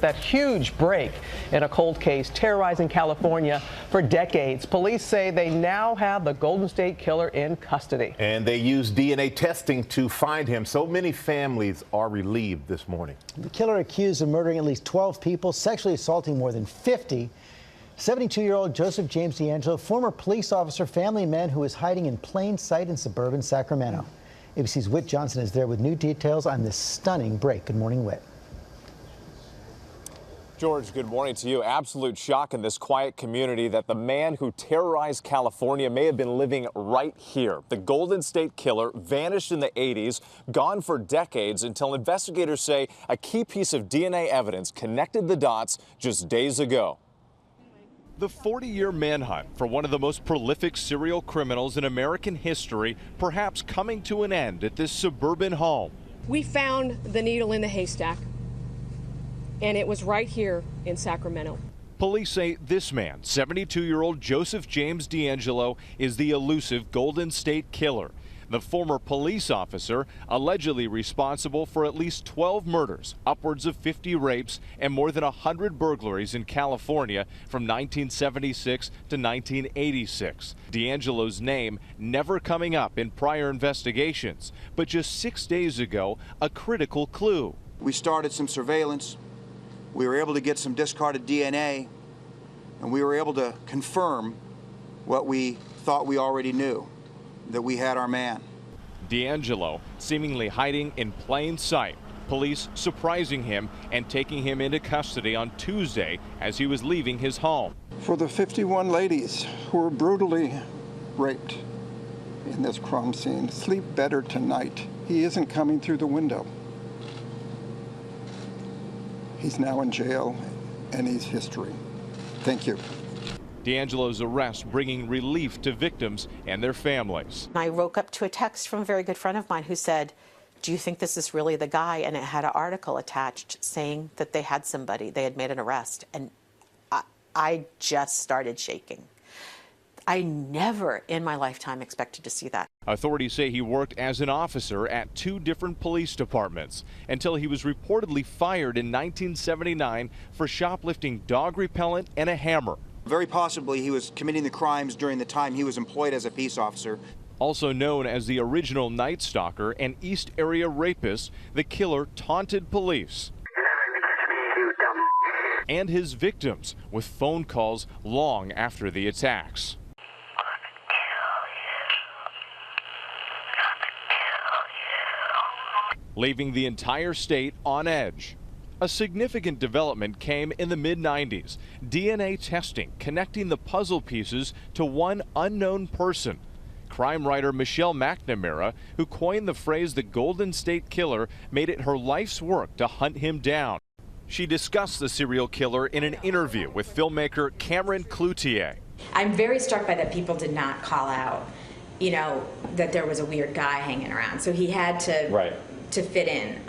That huge break in a cold case terrorizing California for decades. Police say they now have the Golden State Killer in custody. And they used DNA testing to find him. So many families are relieved this morning. The killer accused of murdering at least 12 people, sexually assaulting more than 50. 72-year-old Joseph James DeAngelo, former police officer, family man who is hiding in plain sight in suburban Sacramento. ABC's Whit Johnson is there with new details on this stunning break. Good morning, Whit. George, good morning to you. Absolute shock in this quiet community that the man who terrorized California may have been living right here. The Golden State Killer vanished in the 80s, gone for decades, until investigators say a key piece of DNA evidence connected the dots just days ago. The 40-year manhunt for one of the most prolific serial criminals in American history perhaps coming to an end at this suburban home. We found the needle in the haystack, and it was right here in Sacramento. Police say this man, 72-year-old Joseph James DeAngelo, is the elusive Golden State Killer. The former police officer allegedly responsible for at least 12 murders, upwards of 50 rapes, and more than 100 burglaries in California from 1976 to 1986. DeAngelo's name never coming up in prior investigations, but just 6 days ago, a critical clue. We started some surveillance. We were able to get some discarded DNA, and we were able to confirm what we thought we already knew, that we had our man. DeAngelo seemingly hiding in plain sight. Police surprising him and taking him into custody on Tuesday as he was leaving his home. For the 51 ladies who were brutally raped in this crime scene, sleep better tonight. He isn't coming through the window. He's now in jail, and he's history. Thank you. DeAngelo's arrest bringing relief to victims and their families. I woke up to a text from a very good friend of mine who said, "Do you think this is really the guy?" And it had an article attached saying that they had somebody, they had made an arrest. And I just started shaking. I never in my lifetime expected to see that. Authorities say he worked as an officer at 2 different police departments until he was reportedly fired in 1979 for shoplifting dog repellent and a hammer. Very possibly he was committing the crimes during the time he was employed as a peace officer. Also known as the original Night Stalker and East Area rapist, the killer taunted police and his victims with phone calls long after the attacks. Leaving the entire state on edge. A significant development came in the mid-90s. DNA testing connecting the puzzle pieces to one unknown person. Crime writer Michelle McNamara, who coined the phrase the Golden State Killer, made it her life's work to hunt him down. She discussed the serial killer in an interview with filmmaker Cameron Cloutier. I'm very struck by that people did not call out, that there was a weird guy hanging around. So he had to fit in.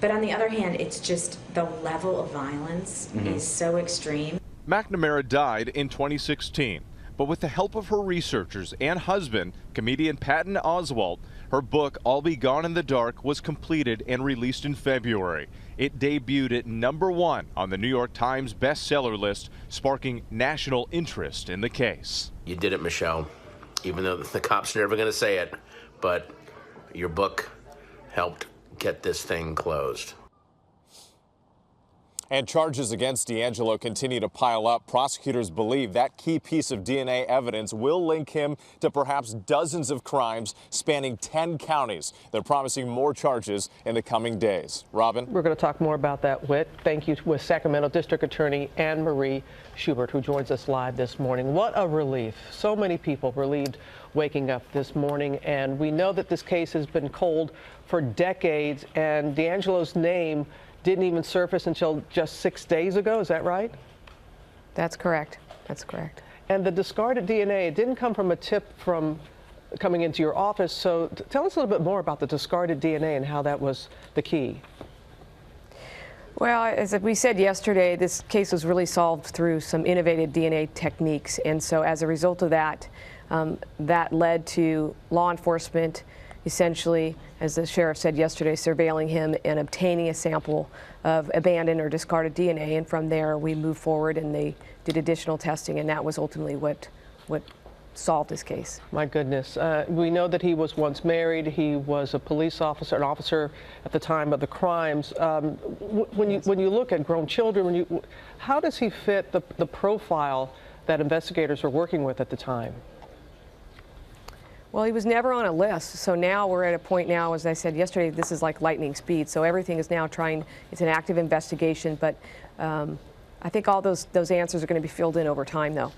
But on the other hand, it's just the level of violence is so extreme. McNamara died in 2016, but with the help of her researchers and husband, comedian Patton Oswalt, her book I'll Be Gone in the Dark was completed and released in February. It debuted at #1 on the New York Times bestseller list, sparking national interest in the case. You did it, Michelle, even though the cops are never going to say it, but your book helped get this thing closed. And charges against DeAngelo continue to pile up. Prosecutors believe that key piece of DNA evidence will link him to perhaps dozens of crimes spanning 10 counties. They're promising more charges in the coming days. Robin? We're going to talk more about that, Whit. Thank you with Sacramento District Attorney Anne Marie Schubert, who joins us live this morning. What a relief. So many people relieved waking up this morning. And we know that this case has been cold for decades, and DeAngelo's name didn't even surface until just 6 days ago. Is that right? That's correct. That's correct. And the discarded DNA, it didn't come from a tip from coming into your office. So tell us a little bit more about the discarded DNA and how that was the key. Well, as we said yesterday, this case was really solved through some innovative DNA techniques. And so as a result of that, that led to law enforcement essentially, as the sheriff said yesterday, surveilling him and obtaining a sample of abandoned or discarded DNA. And from there, we moved forward and they did additional testing, and that was ultimately what solved this case. My goodness. We know that he was once married. He was a police officer, an officer at the time of the crimes. When you look at grown children, how does he fit the profile that investigators were working with at the time? Well, he was never on a list, so now we're at a point now, as I said yesterday, this is like lightning speed, so everything is now it's an active investigation, but I think all those answers are going to be filled in over time, though.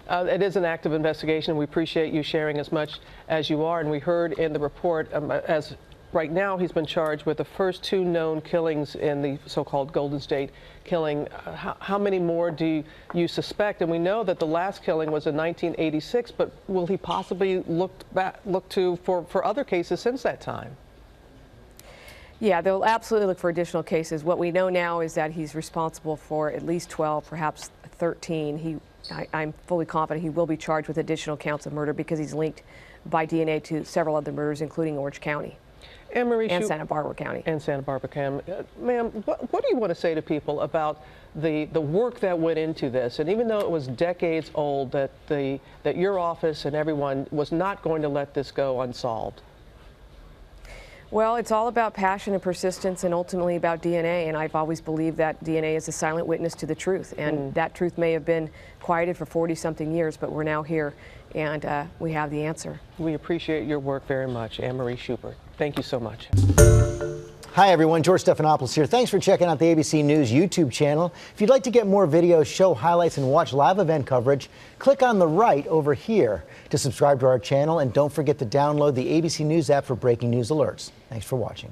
It is an active investigation. We appreciate you sharing as much as you are, and we heard in the report, as right now he's been charged with the first 2 known killings in the so-called Golden State killing. How many more do you suspect? And we know that the last killing was in 1986, but will he possibly look to for other cases since that time? Yeah, they'll absolutely look for additional cases. What we know now is that he's responsible for at least 12, perhaps 13. I'm fully confident he will be charged with additional counts of murder because he's linked by DNA to several other murders, including Orange County. And Santa Barbara County. And Santa Barbara County. Ma'am, what do you want to say to people about the work that went into this? And even though it was decades old, that your office and everyone was not going to let this go unsolved? Well, it's all about passion and persistence and ultimately about DNA. And I've always believed that DNA is a silent witness to the truth. And that truth may have been quieted for 40-something years, but we're now here and we have the answer. We appreciate your work very much, Anne-Marie Schubert. Thank you so much. Hi, everyone. George Stephanopoulos here. Thanks for checking out the ABC News YouTube channel. If you'd like to get more videos, show highlights, and watch live event coverage, click on the right over here to subscribe to our channel. And don't forget to download the ABC News app for breaking news alerts. Thanks for watching.